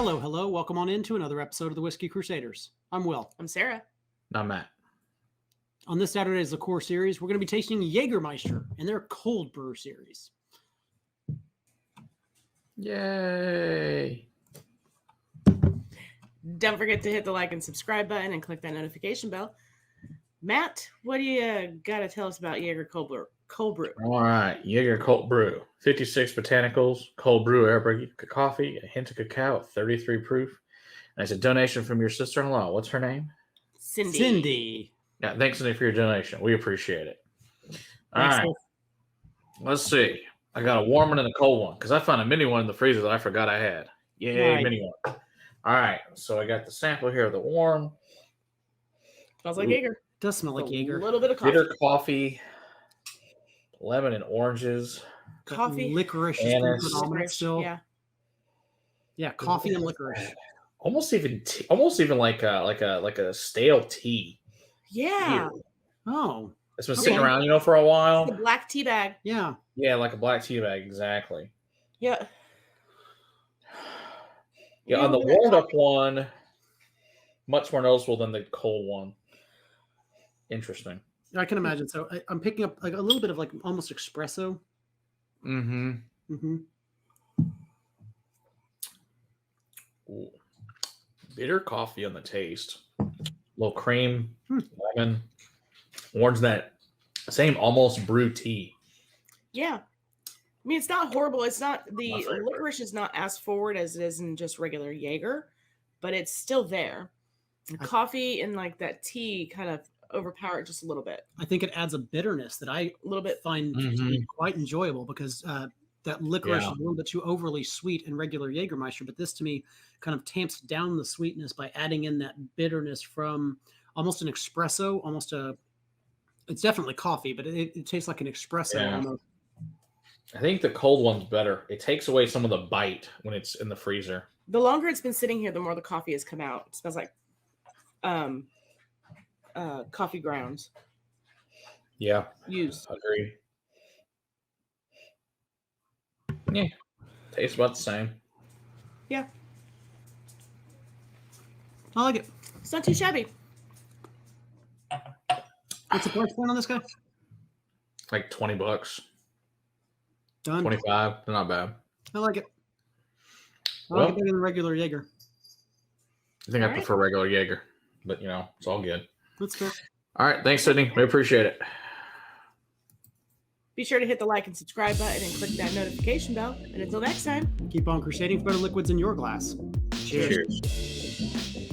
Hello, hello. Welcome on into another episode of the Whiskey Crusaders. I'm Will. I'm Sarah. I'm Matt. On this Saturday's Liqueur series, we're going to be tasting Jagermeister and their Cold Brew series. Yay! Don't forget to hit the like and subscribe button and click that notification bell. Matt, what do you got to tell us about Jaeger Cold Brew? All right, Jaeger Cold Brew. 56 botanicals, cold brew, arabica coffee, a hint of cacao at 33 proof. And it's a donation from your sister-in-law. What's her name? Cindy. Yeah, thanks, Cindy, for your donation. We appreciate it. All right. Let's see. I got a warm one and a cold one because I found a mini one in the freezer that I forgot I had. Yay, Right. mini one. All right. So I got the sample here of the warm. Smells like Jaeger. Does smell like Jaeger. A little bit of coffee. Bitter coffee, lemon and oranges. Coffee. Licorice is Anise. predominant still. Yeah. Coffee and licorice. Almost even like a stale tea. Yeah. Oh, It's been Okay. sitting around, for a The while. black tea bag. yeah. Yeah, like a black tea bag, exactly. Yeah. Yeah, on the warmed up one, much more noticeable than the cold one. Interesting. I can imagine. So I'm picking up like a little bit of like almost espresso. Mm-hmm. Mm-hmm. Ooh. Bitter coffee on the taste. A little cream, lemon, orange, that same almost brew tea. Yeah. I mean, it's not horrible. It's not, the My favorite. licorice is not as forward as it is in just regular Jaeger, but it's still there. The coffee and like that tea kind of overpower it just a little bit. I think it adds a bitterness that I A little bit. find to be quite enjoyable because that licorice is a little bit too overly sweet in regular Jagermeister, but this to me kind of tamps down the sweetness by adding in that bitterness from almost an espresso, it's definitely coffee, but it tastes like an espresso Yeah. almost. I think the cold one's better. It takes away some of the bite when it's in the freezer. The longer it's been sitting here, the more the coffee has come out. It smells like coffee grounds Yeah, used. agreed. Yeah, tastes about the same. Yeah. I like it. It's not too shabby. What's the price point on this guy? Like $20, Done. 25. They're not bad. I like it. I Well, like it better than regular Jaeger. I think All I right. prefer regular Jaeger, but it's all good. That's fair. All right, thanks, Sydney. We appreciate it. Be sure to hit the like and subscribe button and click that notification bell. And until next time. Keep on crusading for better liquids in your glass. Cheers. Cheers.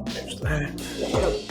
There's that.